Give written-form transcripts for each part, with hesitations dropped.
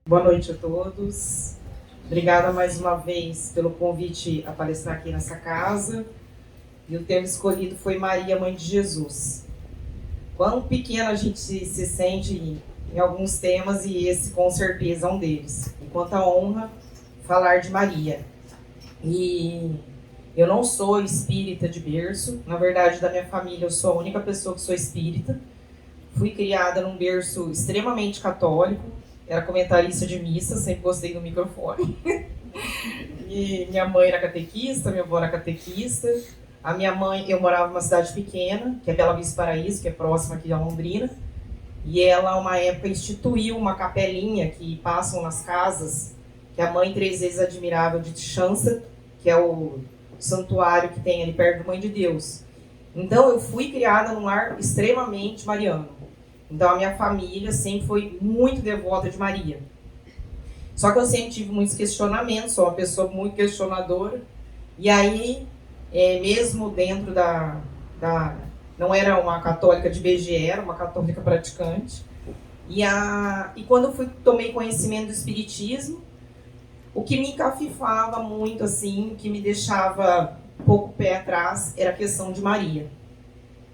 Boa noite a todos. Obrigada mais uma vez pelo convite a palestrar aqui nessa casa. E o tema escolhido foi Maria, Mãe de Jesus. Quão pequena a gente se sente em alguns temas, e esse com certeza é um deles. E quanta honra falar de Maria. E eu não sou espírita de berço. Na verdade, da minha família, eu sou a única pessoa que sou espírita. Fui criada num berço extremamente católico. Era comentarista de missa, sempre gostei do microfone. E minha mãe era catequista, minha avó era catequista. A minha mãe, eu morava numa cidade pequena, que é Bela Vista Paraíso, que é próxima aqui de Londrina. E ela, uma época, instituiu uma capelinha que passam nas casas, que a mãe três vezes admirável de Chança, que é o santuário que tem ali perto do Mãe de Deus. Então, eu fui criada num lar extremamente mariano. Então, a minha família sempre foi muito devota de Maria. Só que eu sempre tive muitos questionamentos, sou uma pessoa muito questionadora. E aí, mesmo dentro não era uma católica de BG, era uma católica praticante. E quando eu tomei conhecimento do espiritismo, o que me encafifava muito, assim, o que me deixava um pouco pé atrás, era a questão de Maria.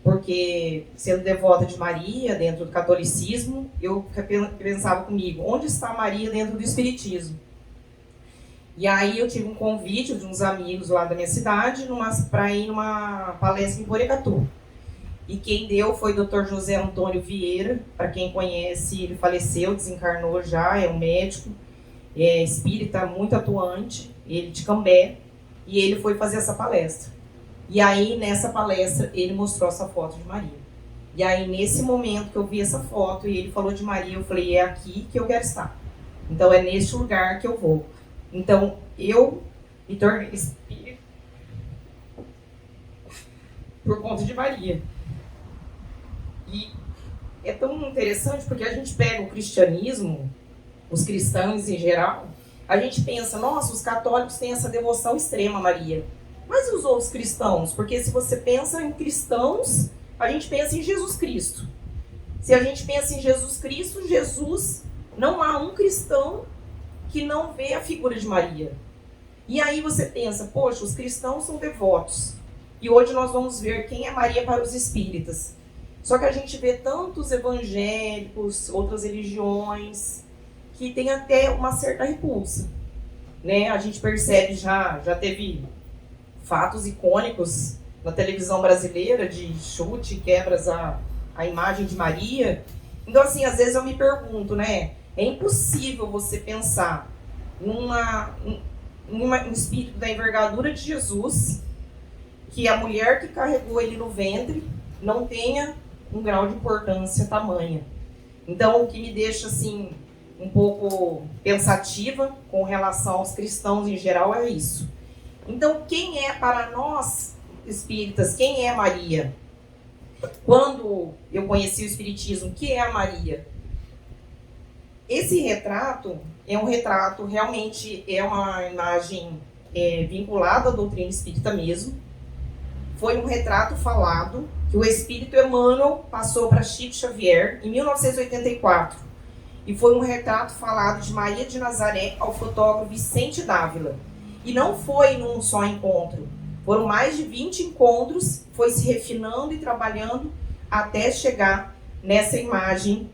Porque, sendo devota de Maria dentro do catolicismo, eu pensava comigo, onde está Maria dentro do espiritismo? E aí eu tive um convite de uns amigos lá da minha cidade para ir numa palestra em Porecatu. E quem deu foi o Dr. José Antônio Vieira. Para quem conhece, ele faleceu, desencarnou já, é um médico, é espírita muito atuante, ele de Cambé, e ele foi fazer essa palestra. E aí, nessa palestra, ele mostrou essa foto de Maria. E aí, nesse momento que eu vi essa foto e ele falou de Maria, eu falei, é aqui que eu quero estar. Então, é neste lugar que eu vou. Então, eu me tornei espírita por conta de Maria. E é tão interessante porque a gente pega o cristianismo, os cristãos em geral, a gente pensa, nossa, os católicos têm essa devoção extrema a Maria. Mas e os outros cristãos? Porque se você pensa em cristãos, a gente pensa em Jesus Cristo. Se a gente pensa em Jesus Cristo, Jesus, não há um cristão que não vê a figura de Maria. E aí você pensa, poxa, os cristãos são devotos. E hoje nós vamos ver quem é Maria para os espíritas. Só que a gente vê tantos evangélicos, outras religiões, que tem até uma certa repulsa. Né? A gente percebe, já teve fatos icônicos na televisão brasileira de chute, quebras a imagem de Maria. Então, assim, às vezes eu me pergunto, né? É impossível você pensar num espírito da envergadura de Jesus, que a mulher que carregou ele no ventre não tenha um grau de importância tamanha. Então, o que me deixa, assim, um pouco pensativa com relação aos cristãos em geral é isso. Então, quem é para nós espíritas, quem é Maria? Quando eu conheci o espiritismo, o que é a Maria? Esse retrato é um retrato, realmente é uma imagem vinculada à doutrina espírita mesmo. Foi um retrato falado que o espírito Emmanuel passou para Chico Xavier em 1984. E foi um retrato falado de Maria de Nazaré ao fotógrafo Vicente Dávila. E não foi num só encontro. Foram mais de 20 encontros, foi se refinando e trabalhando até chegar nessa imagem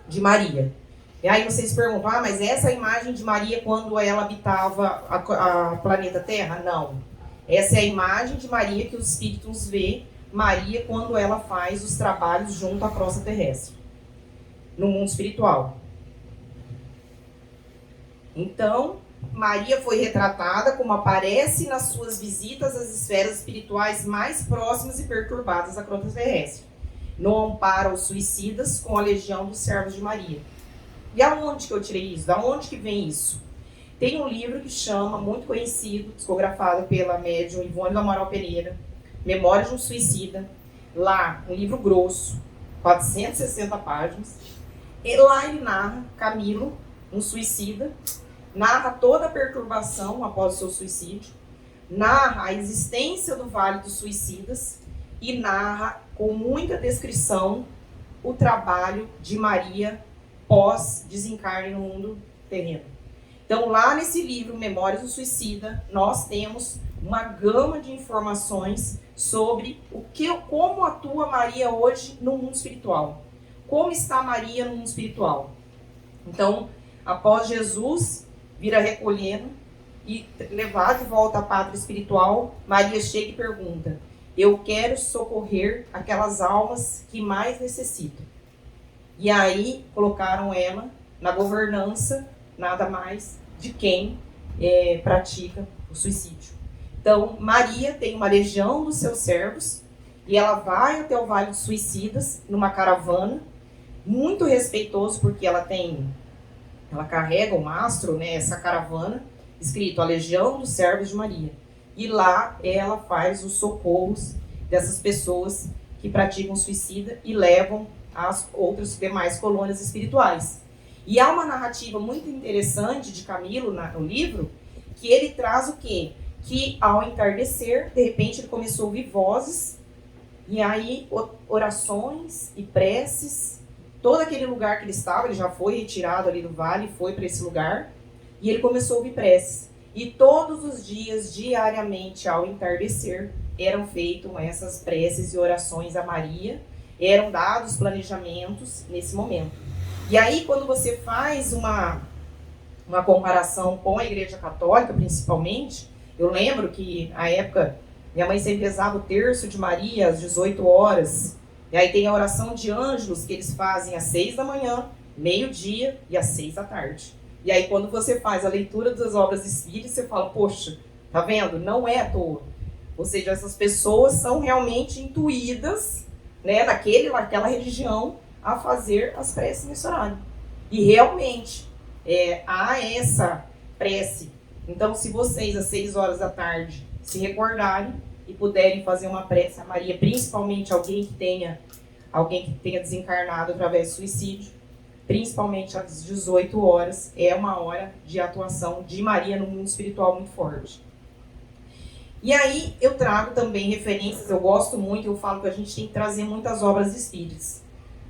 de Maria. E aí vocês perguntam, mas essa é a imagem de Maria quando ela habitava a planeta Terra? Não. Essa é a imagem de Maria que os espíritos vê Maria quando ela faz os trabalhos junto à crosta terrestre, no mundo espiritual. Então, Maria foi retratada como aparece nas suas visitas às esferas espirituais mais próximas e perturbadas da crosta terrestre, no amparo aos suicidas com a legião dos servos de Maria. E aonde que eu tirei isso? Da onde que vem isso? Tem um livro que chama, muito conhecido, psicografado pela médium Ivone do Amaral Pereira, Memórias de um Suicida. Lá, um livro grosso, 460 páginas. E lá ele narra Camilo, um suicida, narra toda a perturbação após o seu suicídio, narra a existência do Vale dos Suicidas e narra, com muita descrição, o trabalho de Maria pós-desencarne no mundo terreno. Então, lá nesse livro, Memórias do Suicida, nós temos uma gama de informações sobre como atua Maria hoje no mundo espiritual. Como está Maria no mundo espiritual. Então, após Jesus vir a recolhendo e levar de volta a pátria espiritual, Maria chega e pergunta: eu quero socorrer aquelas almas que mais necessitam. E aí colocaram ela na governança, nada mais, de quem pratica o suicídio. Então, Maria tem uma legião dos seus servos e ela vai até o Vale dos Suicidas numa caravana, muito respeitoso, porque ela carrega um mastro, né, essa caravana, escrito a Legião dos Servos de Maria. E lá ela faz os socorros dessas pessoas que praticam suicida e levam as outras demais colônias espirituais. E há uma narrativa muito interessante de Camilo no livro, que ele traz o quê? Que ao entardecer, de repente ele começou a ouvir vozes, e aí orações e preces. Todo aquele lugar que ele estava, ele já foi retirado ali do vale, foi para esse lugar, e ele começou a ouvir preces. E todos os dias, diariamente, ao entardecer, eram feitas essas preces e orações a Maria, eram dados planejamentos nesse momento. E aí, quando você faz uma comparação com a Igreja Católica, principalmente, eu lembro que, na época, minha mãe sempre rezava o terço de Maria às 18 horas, e aí tem a oração de ângelos que eles fazem às 6 da manhã, meio-dia e às 6 da tarde. E aí quando você faz a leitura das obras espíritas, você fala, poxa, tá vendo? Não é à toa. Ou seja, essas pessoas são realmente intuídas, né, naquela religião a fazer as preces nesse horário. E realmente há essa prece. Então, se vocês às 6 horas da tarde se recordarem, e puderem fazer uma prece a Maria, principalmente alguém que tenha desencarnado através do suicídio, principalmente às 18 horas, é uma hora de atuação de Maria no mundo espiritual muito forte. E aí eu trago também referências, eu gosto muito, eu falo que a gente tem que trazer muitas obras espíritas.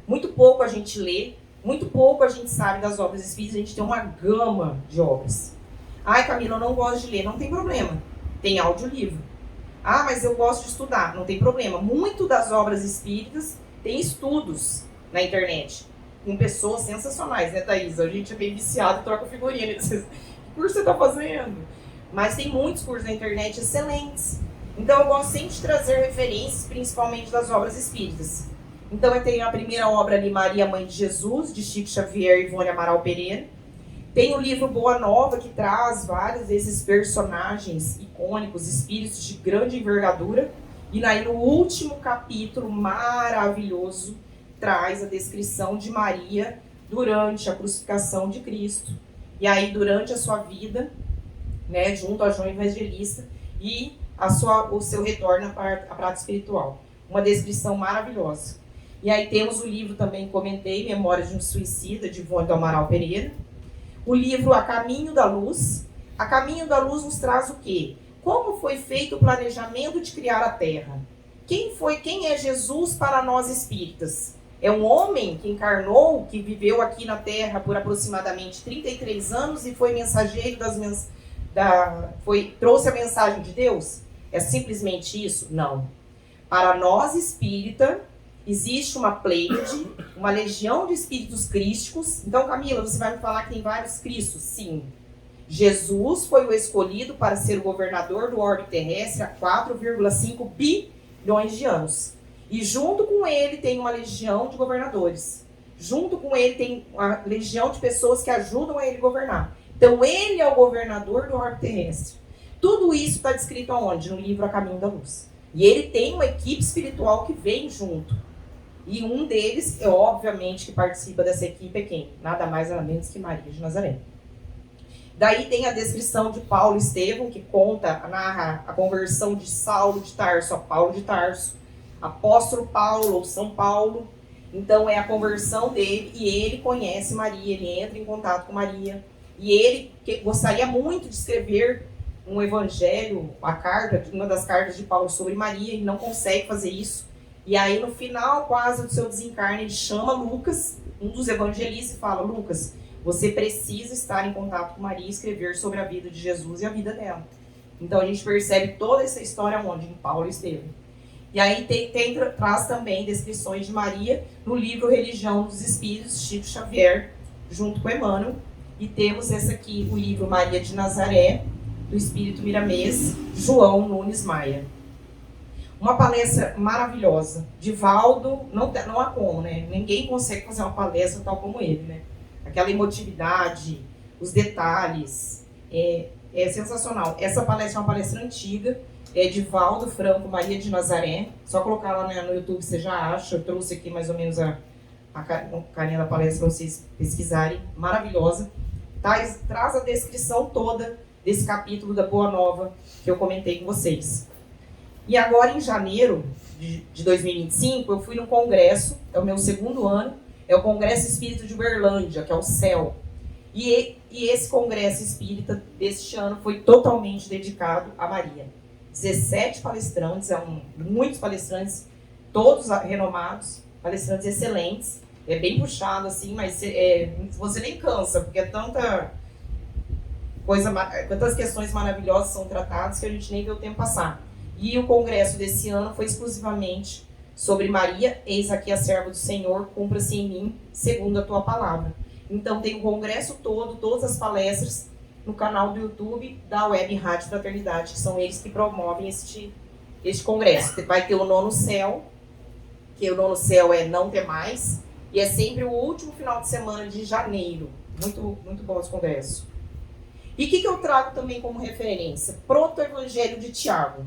Muito pouco a gente lê, muito pouco a gente sabe das obras espíritas, a gente tem uma gama de obras. Ai, Camila, eu não gosto de ler, não tem problema, tem audiolivro. Ah, mas eu gosto de estudar. Não tem problema. Muito das obras espíritas tem estudos na internet. Com pessoas sensacionais, né, Thaís? A gente é bem viciado e troca figurinha. Que curso você está fazendo? Mas tem muitos cursos na internet excelentes. Então eu gosto sempre de trazer referências, principalmente das obras espíritas. Então eu tenho a primeira obra ali, Maria, Mãe de Jesus, de Chico Xavier e Ivone Amaral Pereira. Tem o livro Boa Nova, que traz vários desses personagens icônicos, espíritos de grande envergadura. E aí, no último capítulo maravilhoso, traz a descrição de Maria durante a crucificação de Cristo. E aí, durante a sua vida, né, junto a João Evangelista, e o seu retorno à prática espiritual. Uma descrição maravilhosa. E aí temos o livro também, comentei, Memórias de um Suicida, de Ivone do Amaral Pereira. O livro A Caminho da Luz. A Caminho da Luz nos traz o quê? Como foi feito o planejamento de criar a Terra? Quem é Jesus para nós espíritas? É um homem que encarnou, que viveu aqui na Terra por aproximadamente 33 anos e foi mensageiro trouxe a mensagem de Deus? É simplesmente isso? Não. Para nós espírita, existe uma pleiade, uma legião de espíritos crísticos. Então, Camila, você vai me falar que tem vários cristos? Sim. Jesus foi o escolhido para ser o governador do orbe terrestre há 4,5 bilhões de anos. E junto com ele tem uma legião de governadores. Junto com ele tem uma legião de pessoas que ajudam a ele governar. Então, ele é o governador do orbe terrestre. Tudo isso está descrito aonde? No livro A Caminho da Luz. E ele tem uma equipe espiritual que vem junto. E um deles, obviamente, que participa dessa equipe é quem? Nada mais nada menos que Maria de Nazaré. Daí tem a descrição de Paulo e Estevão, que narra a conversão de Saulo de Tarso a Paulo de Tarso. Apóstolo Paulo ou São Paulo. Então é a conversão dele e ele conhece Maria, ele entra em contato com Maria. E ele gostaria muito de escrever um evangelho, uma das cartas de Paulo sobre Maria, e não consegue fazer isso. E aí, no final, quase do seu desencarne, ele chama Lucas, um dos evangelistas, e fala: Lucas, você precisa estar em contato com Maria e escrever sobre a vida de Jesus e a vida dela. Então a gente percebe toda essa história onde? Em Paulo e Estevão. E aí traz também descrições de Maria no livro Religião dos Espíritos, Chico Xavier, junto com Emmanuel. E temos essa aqui, o livro Maria de Nazaré, do Espírito Miramês, João Nunes Maia. Uma palestra maravilhosa. Divaldo, não há como, né? Ninguém consegue fazer uma palestra tal como ele, né? Aquela emotividade, os detalhes, é sensacional. Essa palestra é uma palestra antiga, é Divaldo Franco Maria de Nazaré. Só colocar lá no YouTube você já acha. Eu trouxe aqui mais ou menos a carinha da palestra para vocês pesquisarem. Maravilhosa. Traz a descrição toda desse capítulo da Boa Nova que eu comentei com vocês. E agora, em janeiro de 2025, eu fui num congresso, é o meu segundo ano, é o Congresso Espírita de Uberlândia, que é o CEL. E esse congresso espírita deste ano foi totalmente dedicado a Maria. 17 palestrantes, muitos palestrantes, todos renomados, palestrantes excelentes. É bem puxado, assim, mas você nem cansa, porque é tantas questões maravilhosas são tratadas que a gente nem vê o tempo passar. E o congresso desse ano foi exclusivamente sobre Maria, eis aqui a serva do Senhor, cumpra-se em mim, segundo a tua palavra. Então tem o congresso todo, todas as palestras, no canal do YouTube da Web Rádio Fraternidade, que são eles que promovem este congresso. Vai ter o Nono Céu, que o Nono Céu é Não Ter Mais, e é sempre o último final de semana de janeiro. Muito, muito bom esse congresso. E o que eu trago também como referência? Proto-Evangelho de Tiago.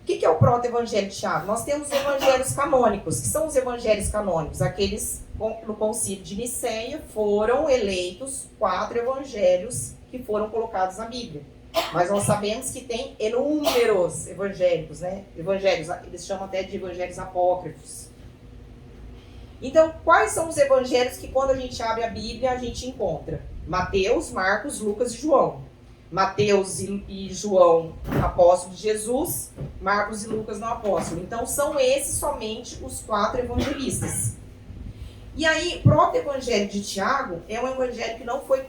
O que é o proto-evangelho de Tiago? Nós temos os evangelhos canônicos. Que são os evangelhos canônicos? Aqueles no concílio de Nicéia foram eleitos 4 evangelhos que foram colocados na Bíblia. Mas nós sabemos que tem inúmeros evangélicos, né? Evangelhos, eles chamam até de evangelhos apócrifos. Então, quais são os evangelhos que quando a gente abre a Bíblia a gente encontra? Mateus, Marcos, Lucas e João. Mateus e João, apóstolos de Jesus, Marcos e Lucas não apóstolos. Então, são esses somente os 4 evangelistas. E aí, o proto-evangelho de Tiago é um evangelho que não foi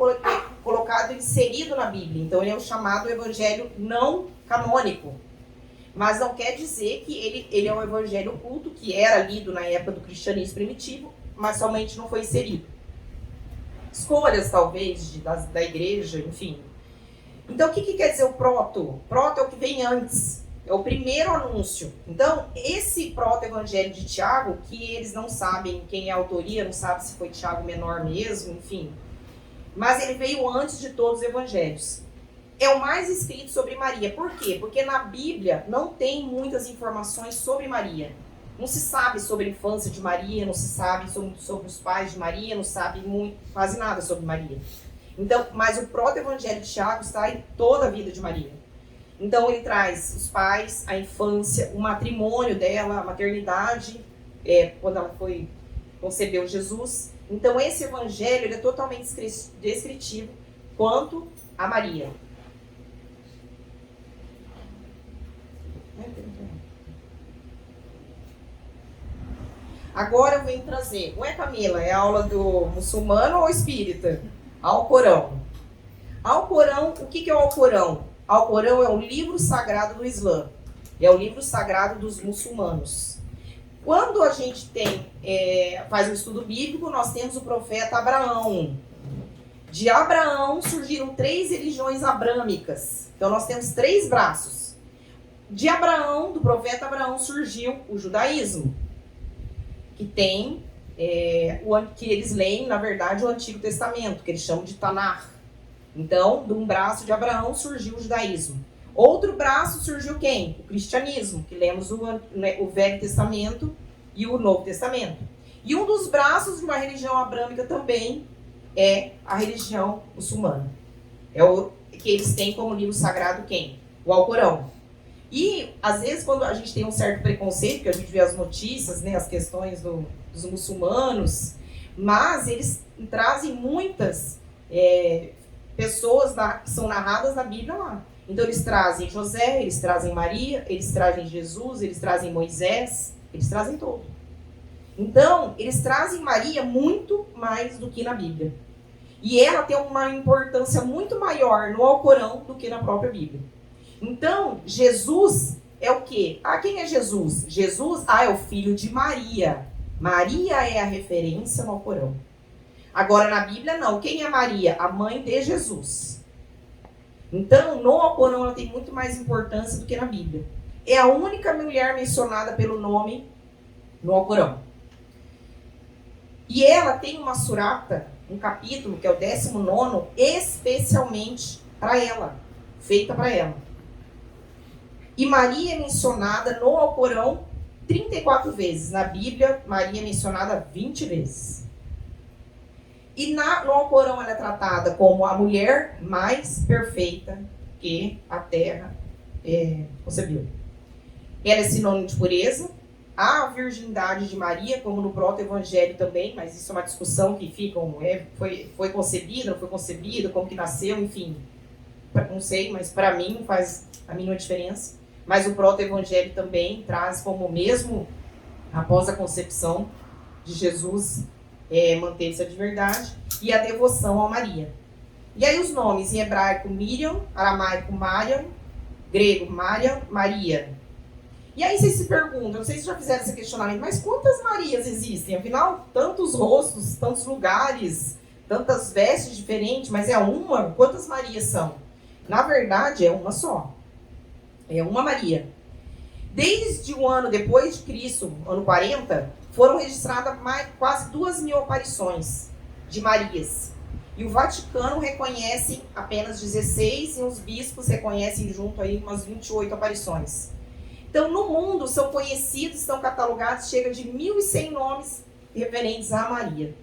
colocado, inserido na Bíblia. Então, ele é o chamado evangelho não canônico. Mas não quer dizer que ele é um evangelho oculto, que era lido na época do cristianismo primitivo, mas somente não foi inserido. Escolhas, talvez, da igreja, enfim. Então, o que quer dizer o proto? Proto é o que vem antes, é o primeiro anúncio. Então, esse proto-evangelho de Tiago, que eles não sabem quem é a autoria, não sabem se foi Tiago menor mesmo, enfim. Mas ele veio antes de todos os evangelhos. É o mais escrito sobre Maria. Por quê? Porque na Bíblia não tem muitas informações sobre Maria. Não se sabe sobre a infância de Maria, não se sabe sobre os pais de Maria, não se sabe quase nada sobre Maria. Então, mas o proto-evangelho de Tiago está em toda a vida de Maria. Então ele traz os pais, a infância, o matrimônio dela, a maternidade, quando ela concebeu Jesus. Então esse evangelho ele é totalmente descritivo quanto a Maria. Agora eu venho trazer, não é, Camila? É a aula do muçulmano ou espírita? Alcorão. Alcorão, o que é o Alcorão? Alcorão é um livro sagrado do Islã. É o livro sagrado dos muçulmanos. Quando a gente faz um estudo bíblico, nós temos o profeta Abraão. De Abraão surgiram 3 religiões abrâmicas. Então nós temos 3 braços. De Abraão, do profeta Abraão, surgiu o judaísmo. Que tem, que eles leem, na verdade, o Antigo Testamento, que eles chamam de Tanar. Então, de um braço de Abraão surgiu o judaísmo. Outro braço surgiu quem? O cristianismo, que lemos o Velho Testamento e o Novo Testamento. E um dos braços de uma religião abrâmica também é a religião muçulmana. É o que eles têm como livro sagrado quem? O Alcorão. E, às vezes, quando a gente tem um certo preconceito, que a gente vê as notícias, né, as questões dos muçulmanos, mas eles trazem muitas pessoas que são narradas na Bíblia lá. Então, eles trazem José, eles trazem Maria, eles trazem Jesus, eles trazem Moisés, eles trazem todo. Então, eles trazem Maria muito mais do que na Bíblia. E ela tem uma importância muito maior no Alcorão do que na própria Bíblia. Então, Jesus é o quê? Quem é Jesus? Jesus, é o filho de Maria. Maria é a referência no Alcorão. Agora, na Bíblia, não. Quem é Maria? A mãe de Jesus. Então, no Alcorão, ela tem muito mais importância do que na Bíblia. É a única mulher mencionada pelo nome no Alcorão. E ela tem uma surata, um capítulo, que é o 19º, especialmente para ela, feita para ela. E Maria é mencionada no Alcorão 34 vezes. Na Bíblia, Maria é mencionada 20 vezes. E no Alcorão ela é tratada como a mulher mais perfeita que a terra concebeu. Ela é sinônimo de pureza. A virgindade de Maria, como no proto-evangelho também, mas isso é uma discussão que fica, foi concebida, não foi concebida, como que nasceu, enfim. Não sei, mas para mim não faz a mínima diferença. Mas o proto-evangelho também traz como mesmo após a concepção de Jesus, manteve-se a verdade e a devoção a Maria. E aí os nomes em hebraico Miriam, aramaico Mariam, grego Mariam, Maria. E aí vocês se perguntam, não sei se já fizeram esse questionamento, mas quantas Marias existem? Afinal, tantos rostos, tantos lugares, tantas vestes diferentes, mas é uma? Quantas Marias são? Na verdade, é uma só. É uma Maria. Desde o ano depois de Cristo, ano 40, foram registradas quase 2.000 aparições de Marias. E o Vaticano reconhece apenas 16 e os bispos reconhecem junto aí umas 28 aparições. Então, no mundo, são conhecidos, estão catalogados, chega de 1.100 nomes referentes a Maria.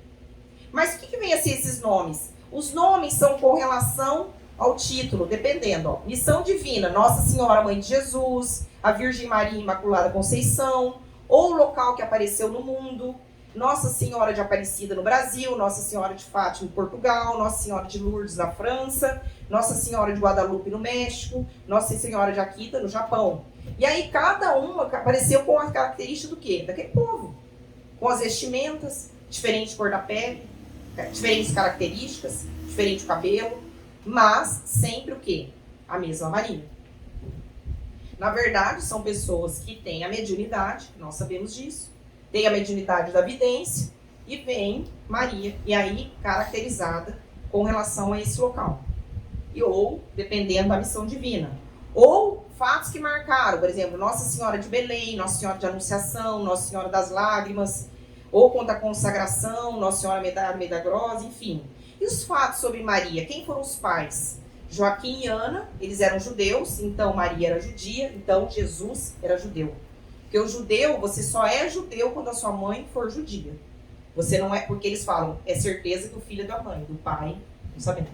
Mas o que vem a ser esses nomes? Os nomes são com relação ao título, dependendo. Missão divina, Nossa Senhora Mãe de Jesus, a Virgem Maria Imaculada Conceição, ou o local que apareceu no mundo, Nossa Senhora de Aparecida no Brasil, Nossa Senhora de Fátima em Portugal, Nossa Senhora de Lourdes na França, Nossa Senhora de Guadalupe no México, Nossa Senhora de Akita no Japão. E aí cada uma apareceu com a característica do quê? Daquele povo. Com as vestimentas, diferente cor da pele, diferentes características, diferente cabelo, mas sempre o quê? A mesma Maria. Na verdade, são pessoas que têm a mediunidade, nós sabemos disso, tem a mediunidade da vidência e vem Maria, e aí caracterizada com relação a esse local. Ou dependendo da missão divina. Ou fatos que marcaram, por exemplo, Nossa Senhora de Belém, Nossa Senhora de Anunciação, Nossa Senhora das Lágrimas, ou contra a consagração, Nossa Senhora Milagrosa, enfim. E os fatos sobre Maria? Quem foram os pais? Joaquim e Ana, eles eram judeus, então Maria era judia, então Jesus era judeu. Porque o judeu, você só é judeu quando a sua mãe for judia. Você não é, porque eles falam, é certeza que o filho é da mãe, do pai, não sabemos.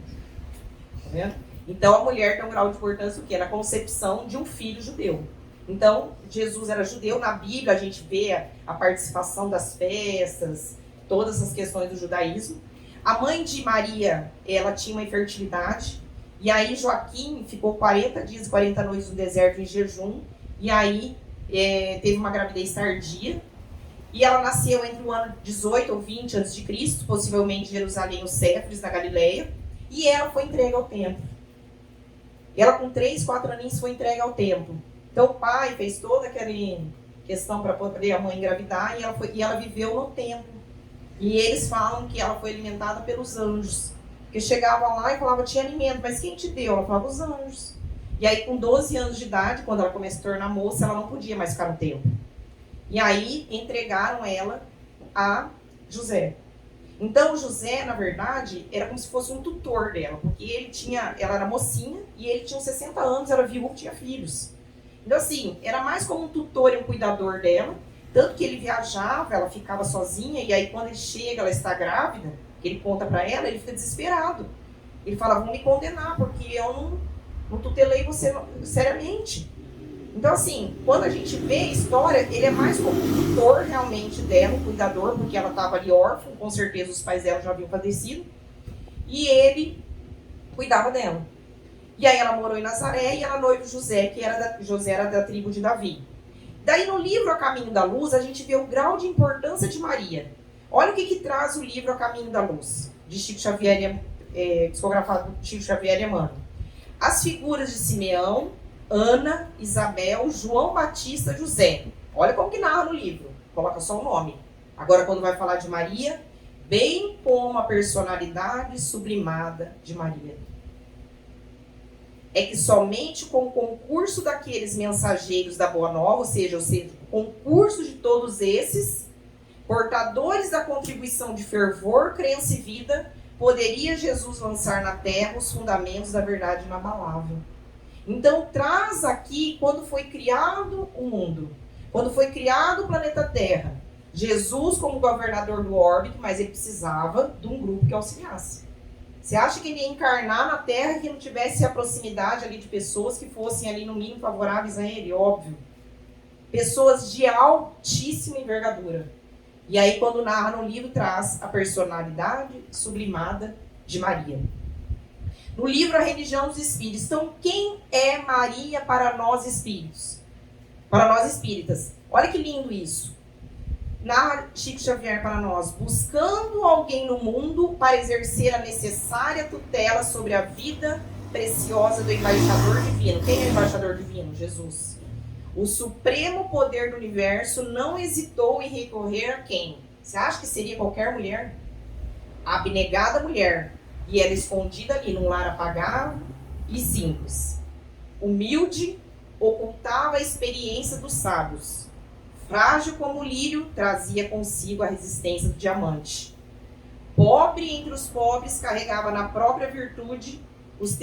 Tá vendo? Então a mulher tem um grau de importância o quê? Na concepção de um filho judeu. Então, Jesus era judeu, na Bíblia a gente vê a participação das festas, todas as questões do judaísmo. A mãe de Maria, ela tinha uma infertilidade, e aí Joaquim ficou 40 dias e 40 noites no deserto em jejum, e aí teve uma gravidez tardia, e ela nasceu entre o ano 18 ou 20 a.C., possivelmente em Jerusalém, os Céfares, na Galileia, e ela foi entregue ao templo. Ela com 3, 4 aninhos foi entregue ao templo. Então o pai fez toda aquela questão para poder a mãe engravidar, e ela viveu no templo. E eles falam que ela foi alimentada pelos anjos. Porque chegava lá e falava, tinha alimento, mas quem te deu? Ela falava, os anjos. E aí com 12 anos de idade, quando ela começa a se tornar moça, ela não podia mais ficar no templo. E aí entregaram ela a José. Então José, na verdade, era como se fosse um tutor dela, porque ela era mocinha e ele tinha uns 60 anos, era viúvo, tinha filhos. Então assim, era mais como um tutor e um cuidador dela, tanto que ele viajava, ela ficava sozinha, e aí quando ele chega, ela está grávida, que ele conta para ela, ele fica desesperado. Ele fala, vão me condenar, porque eu não tutelei você seriamente. Então, assim, quando a gente vê a história, ele é mais como um tutor realmente dela, um cuidador, porque ela estava ali órfã, com certeza os pais dela já haviam falecido, e ele cuidava dela. E aí ela morou em Nazaré, e ela noiva José, José era da tribo de Davi. Daí no livro A Caminho da Luz, a gente vê o grau de importância de Maria. Olha o que traz o livro A Caminho da Luz, de Chico Xavier, psicografado por Chico Xavier e Emmanuel. As figuras de Simeão, Ana, Isabel, João Batista, José. Olha como que narra no livro, coloca só o nome. Agora quando vai falar de Maria, bem como a personalidade sublimada de Maria. É que somente com o concurso daqueles mensageiros da Boa Nova, ou seja, o concurso de todos esses, portadores da contribuição de fervor, crença e vida, poderia Jesus lançar na terra os fundamentos da verdade inabalável. Então traz aqui quando foi criado o mundo, quando foi criado o planeta Terra, Jesus como governador do órbito, mas ele precisava de um grupo que auxiliasse. Você acha que ele ia encarnar na Terra e que não tivesse a proximidade ali de pessoas que fossem ali no mínimo favoráveis a ele? Óbvio. Pessoas de altíssima envergadura. E aí quando narra no livro traz a personalidade sublimada de Maria. No livro A Religião dos Espíritos. Então quem é Maria para nós espíritos? Para nós espíritas. Olha que lindo isso. Narra Chico Xavier para nós, buscando alguém no mundo para exercer a necessária tutela sobre a vida preciosa do embaixador divino. Quem é o embaixador divino? Jesus. O supremo poder do universo não hesitou em recorrer a quem? Você acha que seria qualquer mulher? A abnegada mulher. E ela escondida ali num lar apagado e simples. Humilde, ocultava a experiência dos sábios. Frágil como o lírio, trazia consigo a resistência do diamante. Pobre entre os pobres, carregava na própria virtude os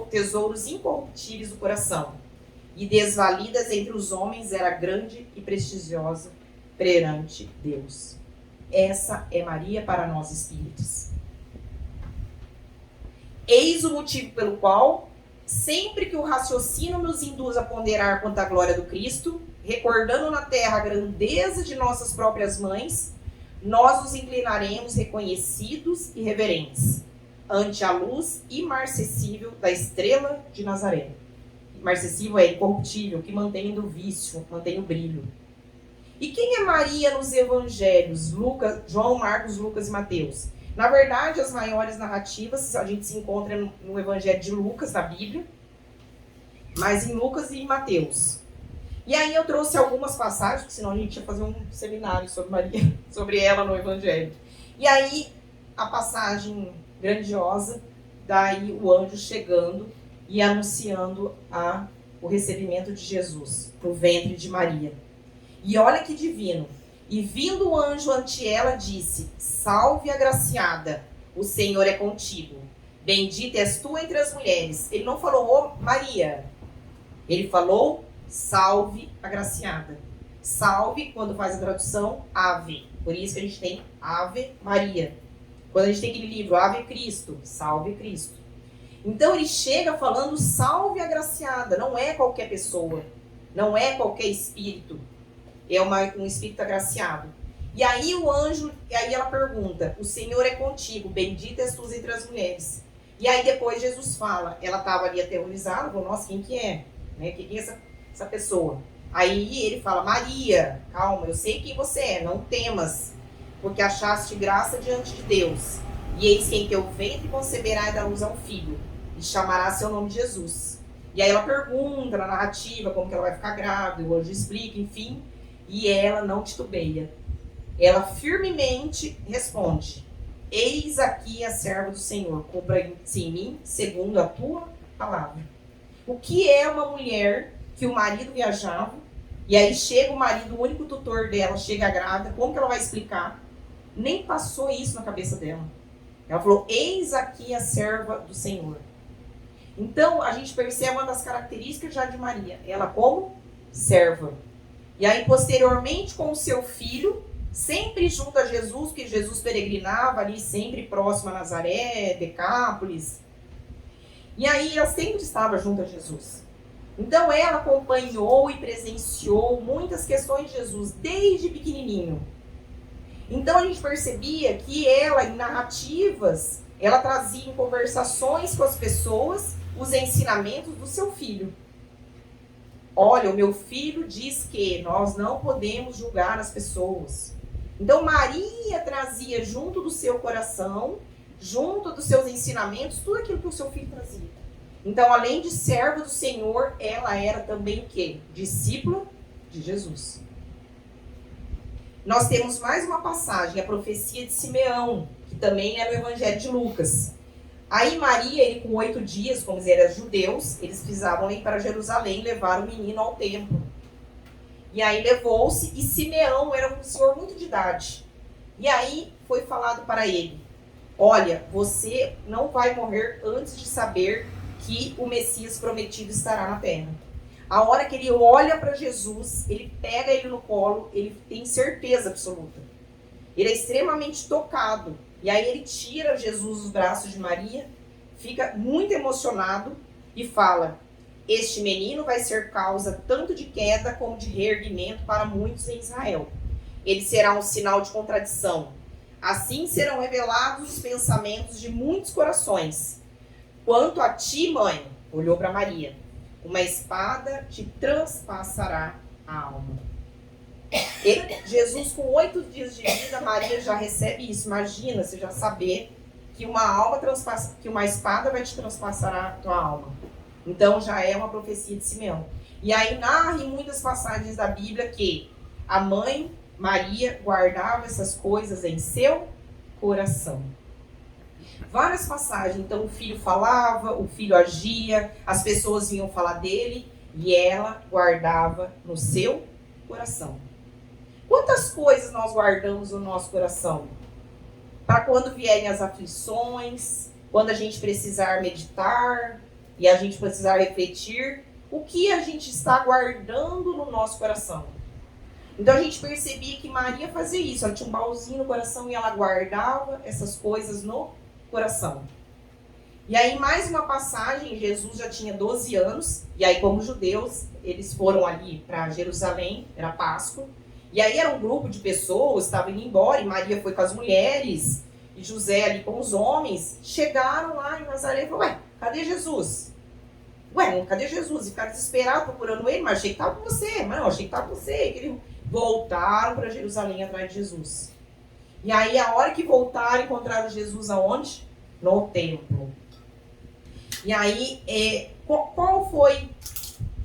tesouros incorruptíveis do coração. E desvalidas entre os homens, era grande e prestigiosa perante Deus. Essa é Maria para nós espíritos. Eis o motivo pelo qual, sempre que o raciocínio nos induz a ponderar quanto à glória do Cristo, recordando na terra a grandeza de nossas próprias mães, nós nos inclinaremos reconhecidos e reverentes ante a luz imarcessível da estrela de Nazaré. Imarcessível é incorruptível, que mantém do vício, mantém o brilho. E quem é Maria nos evangelhos? João, Marcos, Lucas e Mateus. Na verdade, as maiores narrativas a gente se encontra no evangelho de Lucas, na Bíblia, mas em Lucas e em Mateus. E aí eu trouxe algumas passagens, porque senão a gente ia fazer um seminário sobre Maria, sobre ela no Evangelho. E aí a passagem grandiosa, daí o anjo chegando e anunciando o recebimento de Jesus no ventre de Maria. E olha que divino. E vindo o anjo ante ela, disse: Salve agraciada, o Senhor é contigo. Bendita és tu entre as mulheres. Ele não falou, Maria. Ele falou, salve agraciada. Salve, quando faz a tradução, ave. Por isso que a gente tem Ave Maria. Quando a gente tem aquele livro, Ave Cristo, salve Cristo. Então ele chega falando salve agraciada. Não é qualquer pessoa. Não é qualquer espírito. É um espírito agraciado. E aí o anjo, aí ela pergunta, o Senhor é contigo, bendita és tu entre as mulheres. E aí depois Jesus fala, ela estava ali aterrorizada, falou, nossa, quem que é? Né? Quem é essa pessoa? Aí ele fala, Maria, calma, eu sei quem você é, não temas, porque achaste graça diante de Deus. E eis que em teu ventre conceberá e dar luz a um filho, e chamará seu nome Jesus. E aí ela pergunta na narrativa como que ela vai ficar grávida, o anjo explica, enfim, e ela não titubeia. Ela firmemente responde, eis aqui a serva do Senhor, cumpra-se em mim segundo a tua palavra. O que é uma mulher que o marido viajava, e aí chega o marido, o único tutor dela, chega grávida, como que ela vai explicar? Nem passou isso na cabeça dela. Ela falou, eis aqui a serva do Senhor. Então, a gente percebe uma das características já de Maria, ela como serva. E aí, posteriormente, com o seu filho, sempre junto a Jesus, que Jesus peregrinava ali, sempre próximo a Nazaré, Decápolis. E aí, ela sempre estava junto a Jesus. Então, ela acompanhou e presenciou muitas questões de Jesus, desde pequenininho. Então, a gente percebia que ela, em narrativas, ela trazia em conversações com as pessoas os ensinamentos do seu filho. olha, o meu filho diz que nós não podemos julgar as pessoas. Então Maria trazia junto do seu coração, junto dos seus ensinamentos, tudo aquilo que o seu filho trazia. Então, além de serva do Senhor, ela era também o quê? Discípula de Jesus. Nós temos mais uma passagem, a profecia de Simeão, que também é no Evangelho de Lucas. Aí Maria, ele com 8 dias, como eles eram judeus, eles precisavam ir para Jerusalém levar o menino ao templo. E aí levou-se, e Simeão era um senhor muito de idade. E aí foi falado para ele, olha, você não vai morrer antes de saber que o Messias prometido estará na terra. A hora que ele olha para Jesus, ele pega ele no colo, ele tem certeza absoluta. Ele é extremamente tocado. E aí ele tira Jesus dos braços de Maria, fica muito emocionado e fala, este menino vai ser causa tanto de queda como de reerguimento para muitos em Israel. Ele será um sinal de contradição. Assim serão revelados os pensamentos de muitos corações. Quanto a ti, mãe, olhou para Maria, uma espada te transpassará a alma. Jesus, com 8 dias de vida, Maria já recebe isso. Imagina, você já saber que uma espada vai te transpassar a tua alma. Então já é uma profecia de Simeão. E aí narra em muitas passagens da Bíblia que a mãe Maria guardava essas coisas em seu coração. Várias passagens, então o filho falava, o filho agia, as pessoas vinham falar dele e ela guardava no seu coração. Quantas coisas nós guardamos no nosso coração? Para quando vierem as aflições, quando a gente precisar meditar e a gente precisar refletir, o que a gente está guardando no nosso coração? Então a gente percebia que Maria fazia isso, ela tinha um baúzinho no coração e ela guardava essas coisas no coração. E aí mais uma passagem, Jesus já tinha 12 anos, e aí como judeus, eles foram ali para Jerusalém, era Páscoa, e aí era um grupo de pessoas, estavam indo embora, e Maria foi com as mulheres, e José ali com os homens, chegaram lá em Nazaré e falaram, cadê Jesus? Cadê Jesus? E ficaram desesperados procurando ele, mas achei que estava com você, mas não, achei que estava com você. E eles voltaram para Jerusalém atrás de Jesus. E aí, a hora que voltaram, encontraram Jesus aonde? No templo. E aí, qual foi?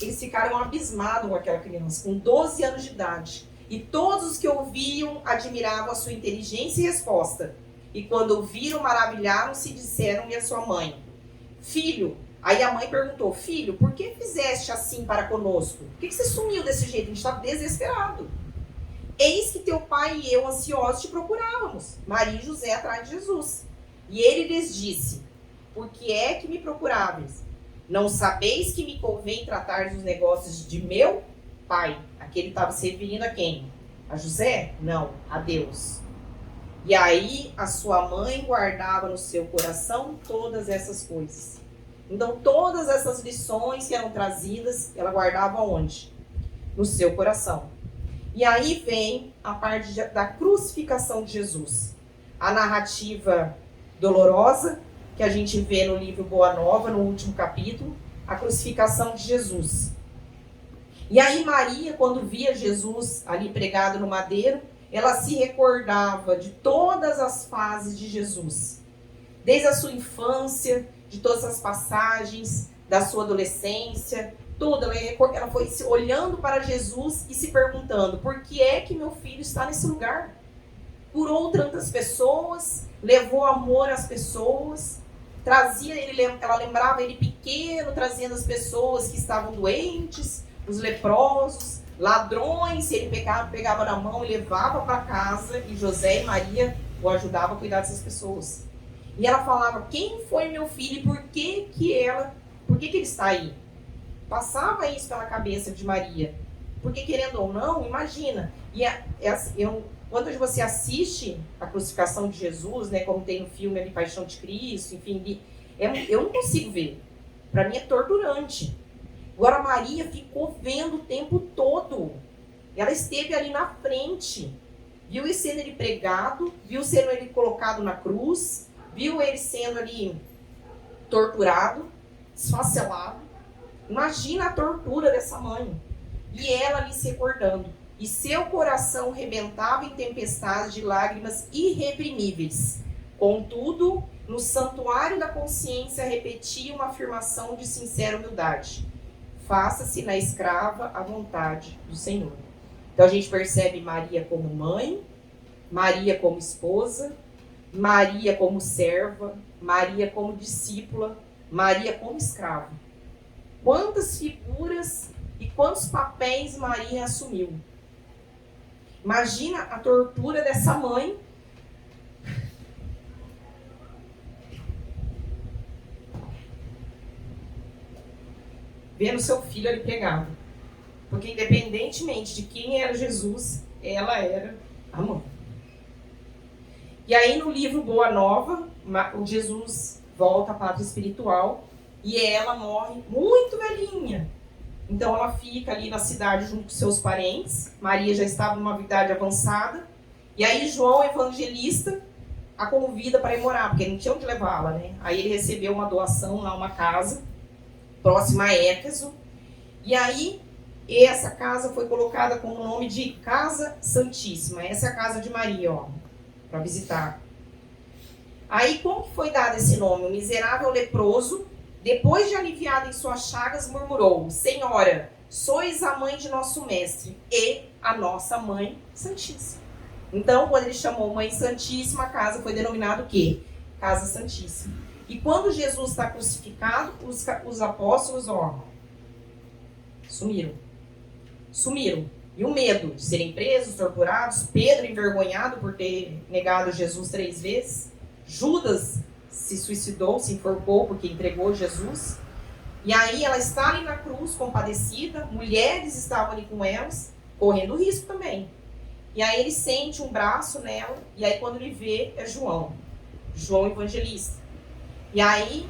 Eles ficaram abismados com aquela criança, com 12 anos de idade. E todos os que ouviam admiravam a sua inteligência e resposta. E quando ouviram, maravilharam-se e disseram-lhe a sua mãe, filho. Aí a mãe perguntou, filho, por que fizeste assim para conosco? Por que você sumiu desse jeito? A gente estava desesperado. Eis que teu pai e eu, ansiosos, te procurávamos. Maria e José atrás de Jesus. E ele lhes disse, por que é que me procuráveis? Não sabeis que me convém tratar dos negócios de meu pai? Aqui ele estava se referindo a quem? A José? Não, a Deus. E aí a sua mãe guardava no seu coração todas essas coisas. Então todas essas lições que eram trazidas, ela guardava onde? No seu coração. E aí vem a parte da crucificação de Jesus. A narrativa dolorosa, que a gente vê no livro Boa Nova, no último capítulo, a crucificação de Jesus. E aí Maria, quando via Jesus ali pregado no madeiro, ela se recordava de todas as fases de Jesus. Desde a sua infância, de todas as passagens, da sua adolescência, tudo. Ela foi olhando para Jesus e se perguntando, por que é que meu filho está nesse lugar? Curou tantas pessoas, levou amor às pessoas, trazia ele, ela lembrava ele pequeno, trazendo as pessoas que estavam doentes, os leprosos, ladrões, ele pegava na mão e levava para casa, e José e Maria o ajudavam a cuidar dessas pessoas. E ela falava, quem foi meu filho e por que ele está aí? Passava isso pela cabeça de Maria. Porque querendo ou não, imagina. Quando você assiste a crucificação de Jesus, né, como tem no filme ali, Paixão de Cristo, enfim, eu não consigo ver. Para mim é torturante. Agora Maria ficou vendo o tempo todo. Ela esteve ali na frente. Viu ele sendo ele pregado, viu sendo ele colocado na cruz, viu ele sendo ali torturado, esfacelado. Imagina a tortura dessa mãe. E ela ali se recordando. E seu coração rebentava em tempestades de lágrimas irreprimíveis. Contudo, no santuário da consciência repetia uma afirmação de sincera humildade. Faça-se na escrava a vontade do Senhor. Então a gente percebe Maria como mãe, Maria como esposa, Maria como serva, Maria como discípula, Maria como escrava. Quantas figuras e quantos papéis Maria assumiu. Imagina a tortura dessa mãe. Vendo seu filho ali pregado. Porque independentemente de quem era Jesus, ela era a mãe. E aí no livro Boa Nova, o Jesus volta à pátria espiritual e ela morre muito velhinha. Então ela fica ali na cidade junto com seus parentes. Maria já estava numa idade avançada. E aí João Evangelista a convida para ir morar, porque não tinha onde levá-la, né? Aí ele recebeu uma doação lá, uma casa próxima a Éfeso. E aí essa casa foi colocada com o nome de Casa Santíssima. Essa é a casa de Maria, ó, para visitar. Aí como que foi dado esse nome? O miserável leproso, depois de aliviado em suas chagas, murmurou: Senhora, sois a mãe de nosso mestre e a nossa mãe santíssima. Então, quando ele chamou Mãe Santíssima, a casa foi denominada o quê? Casa Santíssima. E quando Jesus está crucificado, os apóstolos, ó, sumiram. E o medo de serem presos, torturados, Pedro envergonhado por ter negado Jesus 3 vezes, Judas se suicidou, se enforcou porque entregou Jesus. E aí ela está ali na cruz, compadecida, mulheres estavam ali com elas, correndo risco também. E aí ele sente um braço nela, e aí quando ele vê, é João Evangelista. E aí,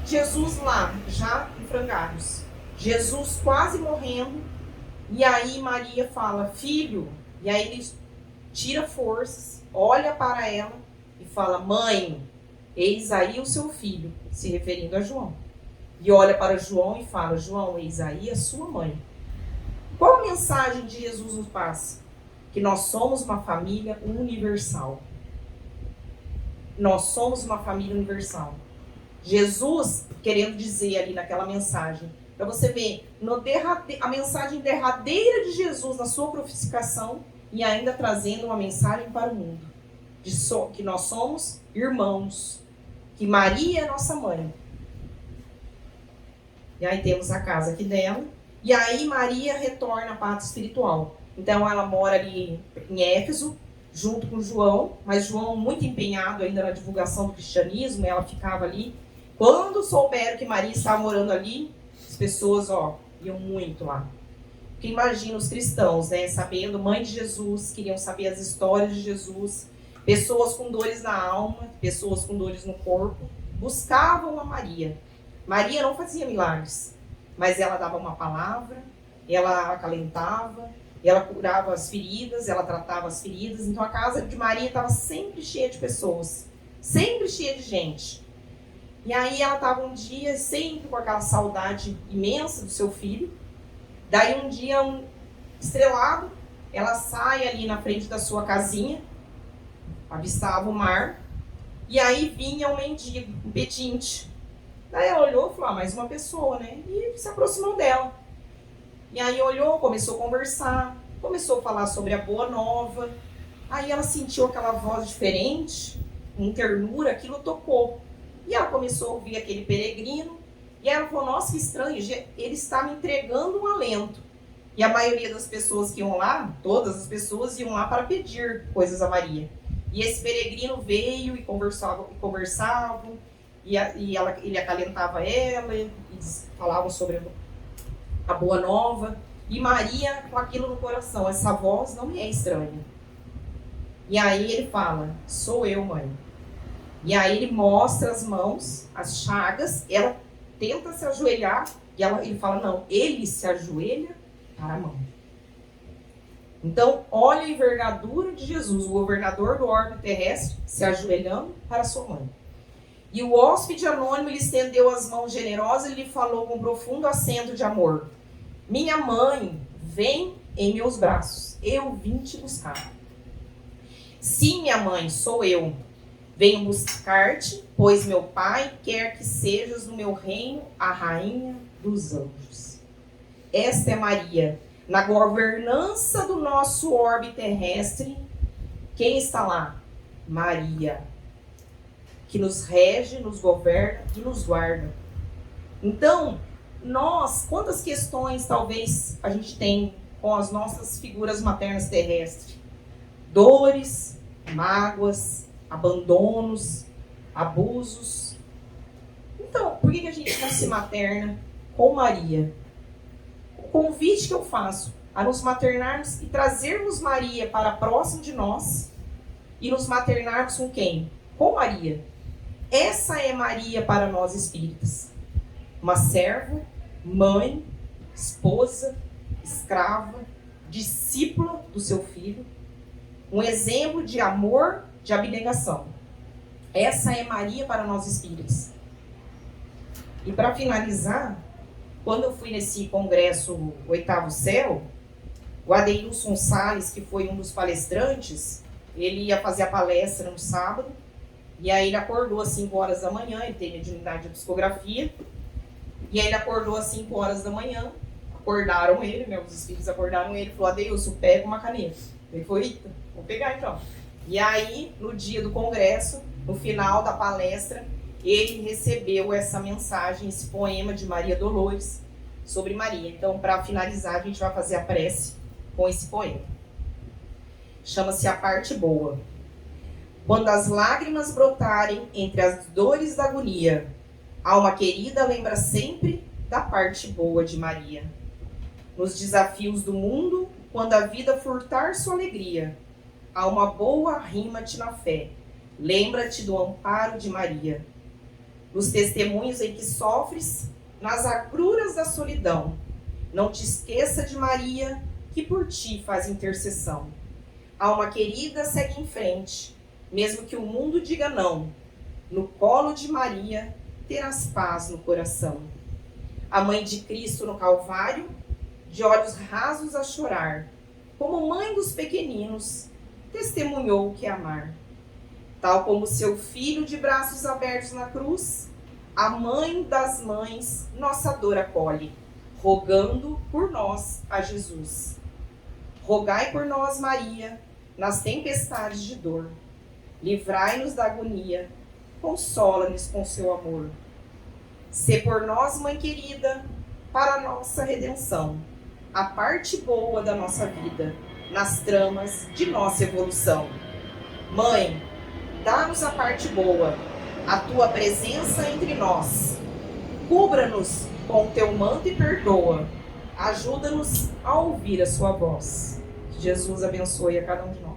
Jesus lá, já em frangalhos, Jesus quase morrendo, e aí Maria fala: filho, e aí ele tira forças, olha para ela e fala: mãe, eis aí o seu filho, se referindo a João. E olha para João e fala: João, eis aí a sua mãe. Qual a mensagem de Jesus nos passa? Que nós somos uma família universal. Nós somos uma família universal. Jesus querendo dizer ali naquela mensagem, para você ver, a mensagem derradeira de Jesus na sua crucificação e ainda trazendo uma mensagem para o mundo. Que nós somos irmãos. Que Maria é nossa mãe. E aí temos a casa aqui dela. E aí Maria retorna à pátria espiritual. Então ela mora ali em Éfeso, junto com João, mas João muito empenhado ainda na divulgação do cristianismo, ela ficava ali. Quando souberam que Maria estava morando ali, as pessoas, ó, iam muito lá. Porque imagina os cristãos, né, sabendo, mãe de Jesus, queriam saber as histórias de Jesus, pessoas com dores na alma, pessoas com dores no corpo, buscavam a Maria. Maria não fazia milagres, mas ela dava uma palavra, ela acalentava, ela curava as feridas, ela tratava as feridas. Então a casa de Maria estava sempre cheia de pessoas, sempre cheia de gente. E aí ela estava um dia sempre com aquela saudade imensa do seu filho. Daí um dia, estrelado, ela sai ali na frente da sua casinha, avistava o mar, e aí vinha um mendigo, um pedinte. Daí ela olhou e falou: mais uma pessoa, né? E se aproximou dela. E aí olhou, começou a conversar, começou a falar sobre a Boa Nova. Aí ela sentiu aquela voz diferente, com ternura, aquilo tocou. E ela começou a ouvir aquele peregrino, e ela falou: nossa, que estranho, ele está me entregando um alento. E a maioria das pessoas que iam lá, todas as pessoas iam lá para pedir coisas a Maria. E esse peregrino veio e conversavam, e ele acalentava ela, e falavam sobre a Boa Nova. E Maria, com aquilo no coração, essa voz não me é estranha. E aí ele fala: sou eu, mãe. E aí ele mostra as mãos, as chagas, ela tenta se ajoelhar, e ele fala: não, ele se ajoelha para a mão. Então, olha a envergadura de Jesus, o governador do orbe terrestre, se ajoelhando para sua mãe. E o hóspede anônimo lhe estendeu as mãos generosas e lhe falou com profundo acento de amor: minha mãe, vem em meus braços, eu vim te buscar. Sim, minha mãe, sou eu. Venho buscar-te, pois meu pai quer que sejas no meu reino a rainha dos anjos. Esta é Maria. Na governança do nosso orbe terrestre, quem está lá? Maria, que nos rege, nos governa e nos guarda. Então, quantas questões talvez a gente tem com as nossas figuras maternas terrestres? Dores, mágoas, abandonos, abusos. Então, por que a gente não se materna com Maria? O convite que eu faço a nos maternarmos e trazermos Maria para próximo de nós e nos maternarmos com quem? Com Maria. Essa é Maria para nós espíritas. Uma serva, mãe, esposa, escrava, discípula do seu filho. Um exemplo de amor, de abnegação. Essa é Maria para nós espíritas. E para finalizar, quando eu fui nesse congresso Oitavo Céu, o Adeilson Salles, que foi um dos palestrantes, ele ia fazer a palestra no sábado, e aí ele acordou às 5 horas da manhã, ele tem mediunidade de psicografia, e aí ele acordou às 5 horas da manhã, acordaram ele, os espíritos acordaram ele, falou: Adeilson, pega uma caneta. Ele falou: eita, vou pegar então. E aí, no dia do congresso, no final da palestra, ele recebeu essa mensagem, esse poema de Maria Dolores sobre Maria. Então, para finalizar, a gente vai fazer a prece com esse poema. Chama-se A Parte Boa. Quando as lágrimas brotarem entre as dores da agonia, alma querida lembra sempre da parte boa de Maria. Nos desafios do mundo, quando a vida furtar sua alegria, alma boa rima-te na fé, lembra-te do amparo de Maria. Nos testemunhos em que sofres, nas agruras da solidão, não te esqueça de Maria, que por ti faz intercessão. Alma querida, segue em frente, mesmo que o mundo diga não. No colo de Maria, terás paz no coração. A mãe de Cristo no Calvário, de olhos rasos a chorar, como mãe dos pequeninos, testemunhou o que é amar. Tal como seu filho de braços abertos na cruz, a mãe das mães nossa dor acolhe, rogando por nós a Jesus. Rogai por nós, Maria, nas tempestades de dor. Livrai-nos da agonia, consola-nos com seu amor. Sê por nós, Mãe querida, para a nossa redenção, a parte boa da nossa vida, nas tramas de nossa evolução. Mãe, dá-nos a parte boa, a tua presença entre nós. Cubra-nos com o teu manto e perdoa. Ajuda-nos a ouvir a sua voz. Que Jesus abençoe a cada um de nós.